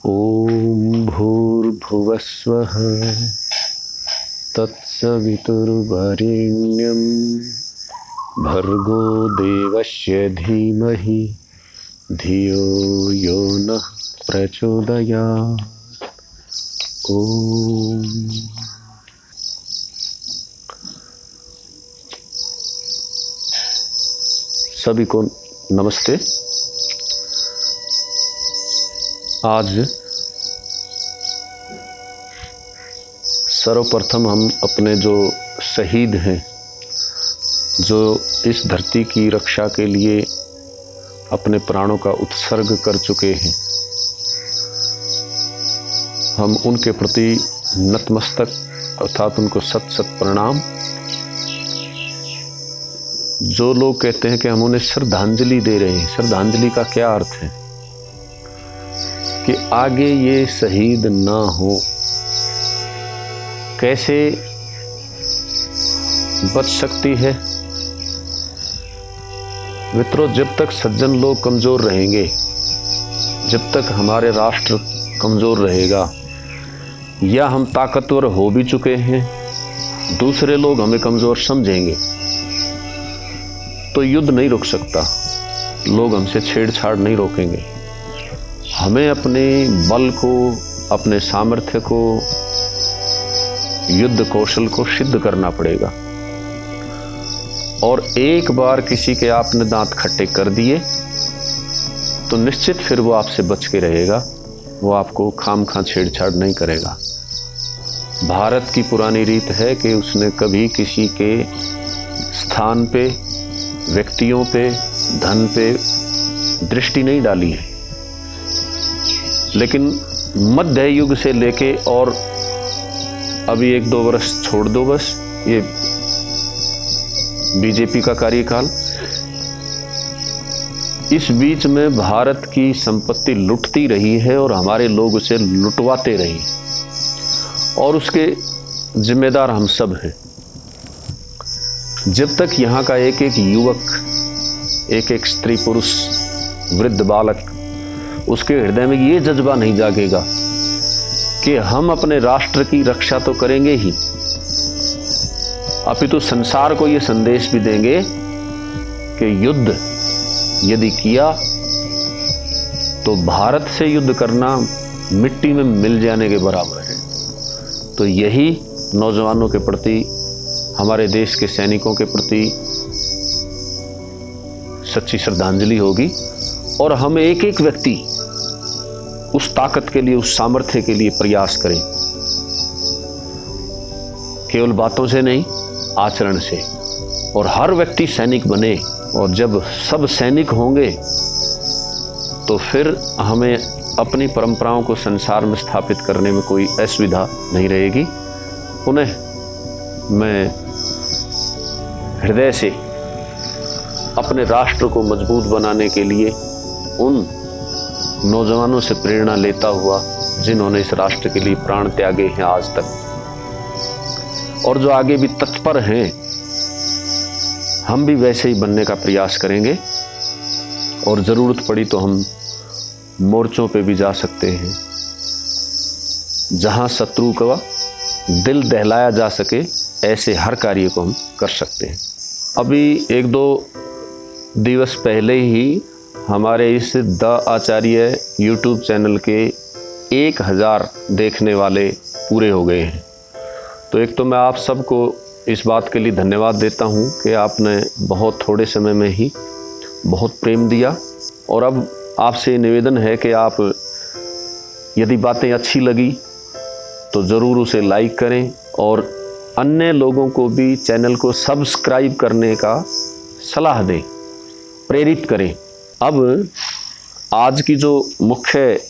ॐ भूर्भुवस्वः तत्सवितुर्वरेण्यं भर्गो देवस्य धीमहि धियो यो नः प्रचोदयात्। ओम। सभी को नमस्ते। आज सर्वप्रथम हम अपने जो शहीद हैं, जो इस धरती की रक्षा के लिए अपने प्राणों का उत्सर्ग कर चुके हैं, हम उनके प्रति नतमस्तक अर्थात उनको सत सत प्रणाम। जो लोग कहते हैं कि हम उन्हें श्रद्धांजलि दे रहे हैं, श्रद्धांजलि का क्या अर्थ है कि आगे ये शहीद ना हो, कैसे बच सकती है। मित्रों, जब तक सज्जन लोग कमजोर रहेंगे, जब तक हमारे राष्ट्र कमजोर रहेगा, या हम ताकतवर हो भी चुके हैं, दूसरे लोग हमें कमजोर समझेंगे, तो युद्ध नहीं रुक सकता। लोग हमसे छेड़छाड़ नहीं रोकेंगे। हमें अपने बल को, अपने सामर्थ्य को, युद्ध कौशल को सिद्ध करना पड़ेगा। और एक बार किसी के आपने दांत खट्टे कर दिए तो निश्चित फिर वो आपसे बच के रहेगा, वो आपको खामखा छेड़छाड़ नहीं करेगा। भारत की पुरानी रीत है कि उसने कभी किसी के स्थान पे, व्यक्तियों पे, धन पे दृष्टि नहीं डाली है। लेकिन मध्य युग से लेके और अभी 1-2 वर्ष छोड़ दो, बस ये बीजेपी का कार्यकाल, इस बीच में भारत की संपत्ति लुटती रही है और हमारे लोग उसे लुटवाते रहे, और उसके जिम्मेदार हम सब हैं। जब तक यहाँ का एक एक युवक, एक एक स्त्री पुरुष, वृद्ध बालक, उसके हृदय में ये जज्बा नहीं जागेगा कि हम अपने राष्ट्र की रक्षा तो करेंगे ही, अपितु संसार को ये संदेश भी देंगे कि युद्ध यदि किया तो भारत से युद्ध करना मिट्टी में मिल जाने के बराबर है। तो यही नौजवानों के प्रति, हमारे देश के सैनिकों के प्रति सच्ची श्रद्धांजलि होगी। और हम एक एक व्यक्ति उस ताकत के लिए, उस सामर्थ्य के लिए प्रयास करें, केवल बातों से नहीं, आचरण से। और हर व्यक्ति सैनिक बने, और जब सब सैनिक होंगे तो फिर हमें अपनी परंपराओं को संसार में स्थापित करने में कोई असुविधा नहीं रहेगी। पुनः मैं हृदय से अपने राष्ट्र को मजबूत बनाने के लिए उन नौजवानों से प्रेरणा लेता हुआ जिन्होंने इस राष्ट्र के लिए प्राण त्यागे हैं आज तक, और जो आगे भी तत्पर हैं, हम भी वैसे ही बनने का प्रयास करेंगे। और जरूरत पड़ी तो हम मोर्चों पे भी जा सकते हैं, जहां शत्रु का दिल दहलाया जा सके, ऐसे हर कार्य को हम कर सकते हैं। अभी 1-2 दिवस पहले ही हमारे इस द आचार्य YouTube चैनल के 1000 देखने वाले पूरे हो गए हैं। तो एक तो मैं आप सबको इस बात के लिए धन्यवाद देता हूं कि आपने बहुत थोड़े समय में ही बहुत प्रेम दिया। और अब आपसे निवेदन है कि आप, यदि बातें अच्छी लगी तो ज़रूर उसे लाइक करें, और अन्य लोगों को भी चैनल को सब्सक्राइब करने का सलाह दें, प्रेरित करें। अब आज की जो मुख्य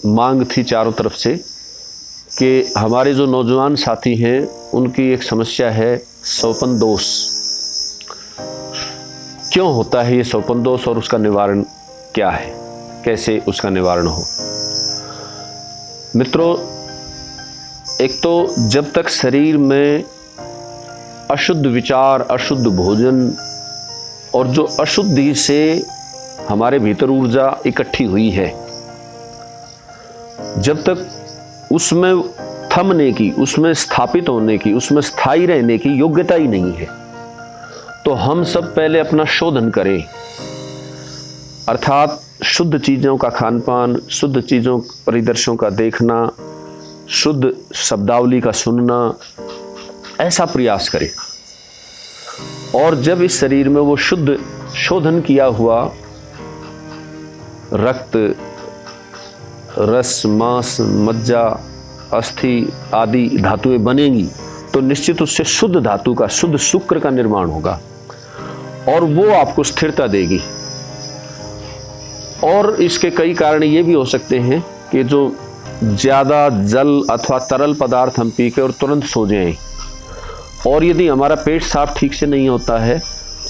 मांग थी चारों तरफ से कि हमारे जो नौजवान साथी हैं, उनकी एक समस्या है स्वपन दोष। क्यों होता है ये स्वपन दोष, और उसका निवारण क्या है, कैसे उसका निवारण हो। मित्रों, एक तो जब तक शरीर में अशुद्ध विचार, अशुद्ध भोजन और जो अशुद्धि से हमारे भीतर ऊर्जा इकट्ठी हुई है, जब तक उसमें थमने की, उसमें स्थापित होने की, उसमें स्थायी रहने की योग्यता ही नहीं है। तो हम सब पहले अपना शोधन करें, अर्थात शुद्ध चीज़ों का खान पान, शुद्ध चीज़ों परिदर्शों का देखना, शुद्ध शब्दावली का सुनना, ऐसा प्रयास करें। और जब इस शरीर में वो शुद्ध शोधन किया हुआ रक्त, रस, मांस, मज्जा, अस्थि आदि धातुएं बनेंगी तो निश्चित उससे शुद्ध धातु का, शुद्ध शुक्र का निर्माण होगा और वो आपको स्थिरता देगी। और इसके कई कारण ये भी हो सकते हैं कि जो ज़्यादा जल अथवा तरल पदार्थ हम पी के और तुरंत सो जाएं, और यदि हमारा पेट साफ ठीक से नहीं होता है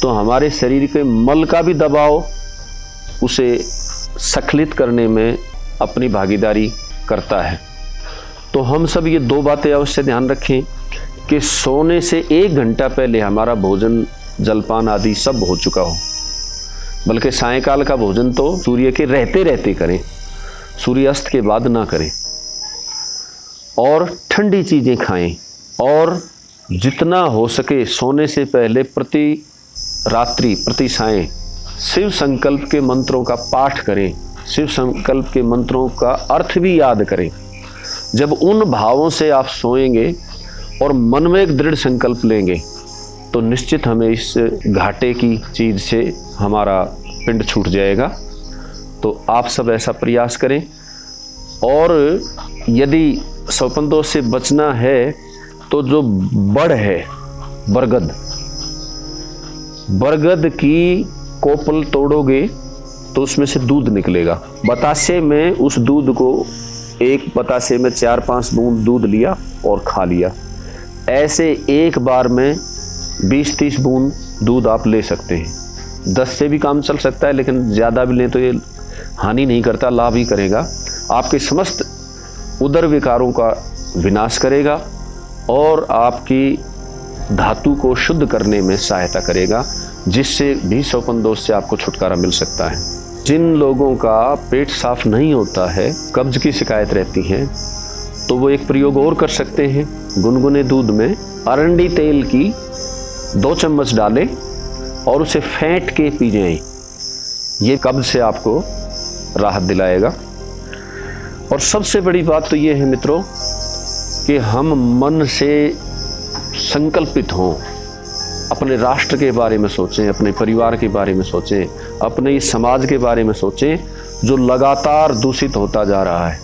तो हमारे शरीर के मल का भी दबाव उसे स्खलित करने में अपनी भागीदारी करता है। तो हम सब ये दो बातें अवश्य ध्यान रखें कि सोने से 1 घंटा पहले हमारा भोजन, जलपान आदि सब हो चुका हो, बल्कि सायंकाल का भोजन तो सूर्य के रहते रहते करें, सूर्यास्त के बाद ना करें, और ठंडी चीज़ें खाएं, और जितना हो सके सोने से पहले प्रति रात्रि, प्रति सायं शिव संकल्प के मंत्रों का पाठ करें, शिव संकल्प के मंत्रों का अर्थ भी याद करें। जब उन भावों से आप सोएंगे और मन में एक दृढ़ संकल्प लेंगे तो निश्चित हमें इस घाटे की चीज़ से हमारा पिंड छूट जाएगा। तो आप सब ऐसा प्रयास करें। और यदि स्वपन दोष से बचना है तो जो बड़ है, बरगद की कोपल तोड़ोगे तो उसमें से दूध निकलेगा। बतासे में उस दूध को, एक बतासे में 4-5 बूंद दूध लिया और खा लिया। ऐसे एक बार में 20-30 बूंद दूध आप ले सकते हैं। 10 से भी काम चल सकता है, लेकिन ज़्यादा भी लें तो ये हानि नहीं करता, लाभ ही करेगा। आपके समस्त उदर विकारों का विनाश करेगा और आपकी धातु को शुद्ध करने में सहायता करेगा, जिससे भी स्वपन दोष से आपको छुटकारा मिल सकता है। जिन लोगों का पेट साफ नहीं होता है, कब्ज की शिकायत रहती है, तो वो एक प्रयोग और कर सकते हैं। गुनगुने दूध में अरंडी तेल की 2 चम्मच डालें और उसे फेंट के पी जाएं। ये कब्ज से आपको राहत दिलाएगा। और सबसे बड़ी बात तो ये है मित्रों कि हम मन से संकल्पित हों, अपने राष्ट्र के बारे में सोचें, अपने परिवार के बारे में सोचें, अपने इस समाज के बारे में सोचें जो लगातार दूषित होता जा रहा है।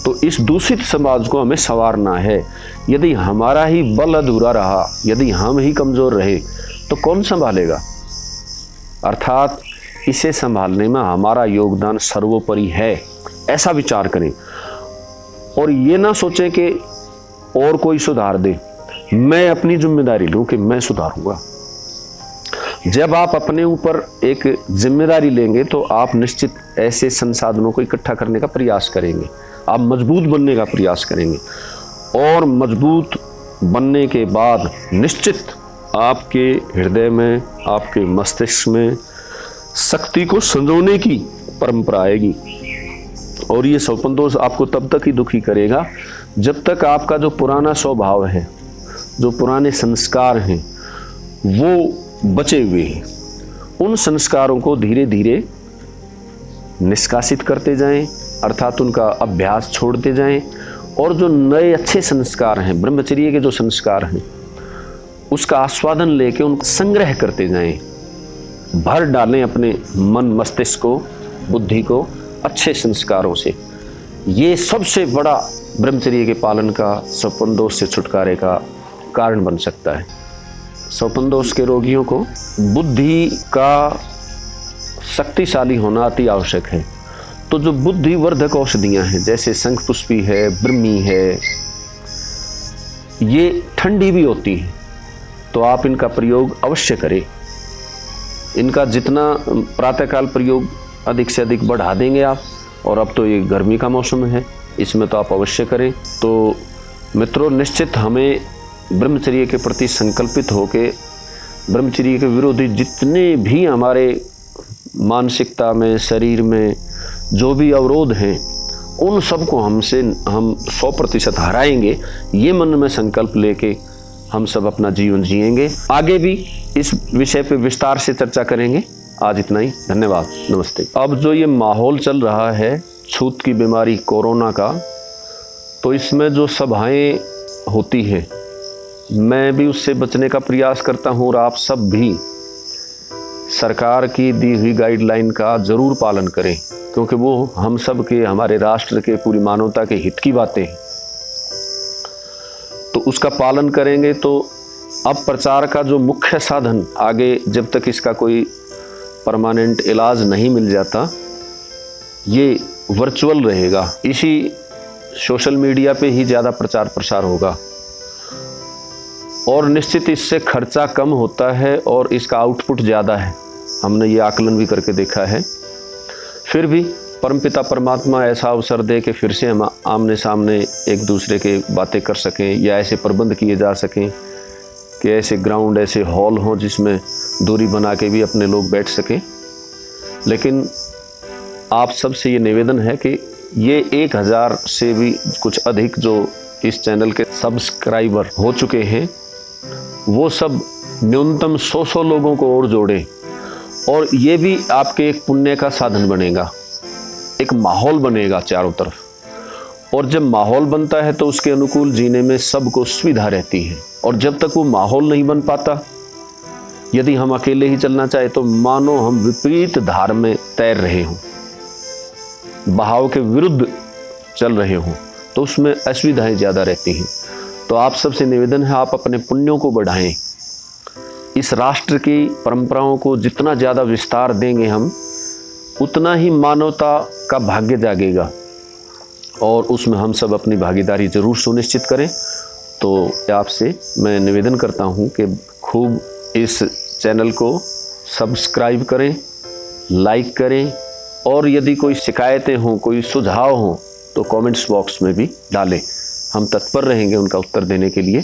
तो इस दूषित समाज को हमें संवारना है। यदि हमारा ही बल अधूरा रहा, यदि हम ही कमज़ोर रहे तो कौन संभालेगा? अर्थात इसे संभालने में हमारा योगदान सर्वोपरि है, ऐसा विचार करें। और ये ना सोचें कि और कोई सुधार दे, मैं अपनी जिम्मेदारी लूं कि मैं सुधारूंगा। जब आप अपने ऊपर एक जिम्मेदारी लेंगे तो आप निश्चित ऐसे संसाधनों को इकट्ठा करने का प्रयास करेंगे, आप मजबूत बनने का प्रयास करेंगे। और मजबूत बनने के बाद निश्चित आपके हृदय में, आपके मस्तिष्क में शक्ति को संजोने की परंपरा आएगी। और ये स्वपन दोष आपको तब तक ही दुखी करेगा जब तक आपका जो पुराना स्वभाव है, जो पुराने संस्कार हैं, वो बचे हुए हैं। उन संस्कारों को धीरे धीरे निष्कासित करते जाएं, अर्थात उनका अभ्यास छोड़ते जाएं, और जो नए अच्छे संस्कार हैं, ब्रह्मचर्य के जो संस्कार हैं, उसका आस्वादन लेके उनको संग्रह करते जाएं। भर डालें अपने मन मस्तिष्क को, बुद्धि को अच्छे संस्कारों से। ये सबसे बड़ा ब्रह्मचर्य के पालन का, स्वपन दोष से छुटकारे का कारण बन सकता है। स्वपन दोष के रोगियों को बुद्धि का शक्तिशाली होना अति आवश्यक है। तो जो बुद्धिवर्धक औषधियाँ हैं, जैसे शंखपुष्पी है, ब्रह्मी है, ये ठंडी भी होती हैं, तो आप इनका प्रयोग अवश्य करें। इनका जितना प्रातःकाल प्रयोग अधिक से अधिक बढ़ा देंगे आप, और अब तो ये गर्मी का मौसम है, इसमें तो आप अवश्य करें। तो मित्रों, निश्चित हमें ब्रह्मचर्य के प्रति संकल्पित होके ब्रह्मचर्य के विरोधी जितने भी हमारे मानसिकता में, शरीर में जो भी अवरोध हैं, उन सबको हम 100% हराएंगे। ये मन में संकल्प लेके हम सब अपना जीवन जिएंगे। आगे भी इस विषय पे विस्तार से चर्चा करेंगे। आज इतना ही, धन्यवाद, नमस्ते। अब जो ये माहौल चल रहा है छूत की बीमारी कोरोना का, तो इसमें जो सभाएं होती हैं, मैं भी उससे बचने का प्रयास करता हूँ और आप सब भी सरकार की दी हुई गाइडलाइन का ज़रूर पालन करें, क्योंकि वो हम सब के, हमारे राष्ट्र के, पूरी मानवता के हित की बातें हैं। तो उसका पालन करेंगे तो अब प्रचार का जो मुख्य साधन आगे, जब तक इसका कोई परमानेंट इलाज नहीं मिल जाता, ये वर्चुअल रहेगा। इसी सोशल मीडिया पे ही ज़्यादा प्रचार प्रसार होगा और निश्चित इससे खर्चा कम होता है और इसका आउटपुट ज़्यादा है। हमने ये आकलन भी करके देखा है। फिर भी परमपिता परमात्मा ऐसा अवसर दे कि फिर से हम आमने सामने एक दूसरे के बातें कर सकें, या ऐसे प्रबंध किए जा सकें कि ऐसे ग्राउंड, ऐसे हॉल हों जिसमें दूरी बना के भी अपने लोग बैठ सकें। लेकिन आप सबसे ये निवेदन है कि ये 1000 से भी कुछ अधिक जो इस चैनल के सब्सक्राइबर हो चुके हैं, वो सब न्यूनतम 100 लोगों को और जोड़ें, और ये भी आपके एक पुण्य का साधन बनेगा। एक माहौल बनेगा चारों तरफ, और जब माहौल बनता है तो उसके अनुकूल जीने में सबको सुविधा रहती है। और जब तक वो माहौल नहीं बन पाता, यदि हम अकेले ही चलना चाहे तो मानो हम विपरीत धार में तैर रहे हों, बहाव के विरुद्ध चल रहे हों, तो उसमें असुविधाएं ज़्यादा रहती हैं। तो आप सबसे निवेदन है, आप अपने पुण्यों को बढ़ाएं। इस राष्ट्र की परंपराओं को जितना ज़्यादा विस्तार देंगे हम, उतना ही मानवता का भाग्य जागेगा, और उसमें हम सब अपनी भागीदारी जरूर सुनिश्चित करें। तो आपसे मैं निवेदन करता हूं कि खूब इस चैनल को सब्सक्राइब करें, लाइक करें, और यदि कोई शिकायतें हों, कोई सुझाव हों, तो कमेंट्स बॉक्स में भी डालें। हम तत्पर रहेंगे उनका उत्तर देने के लिए।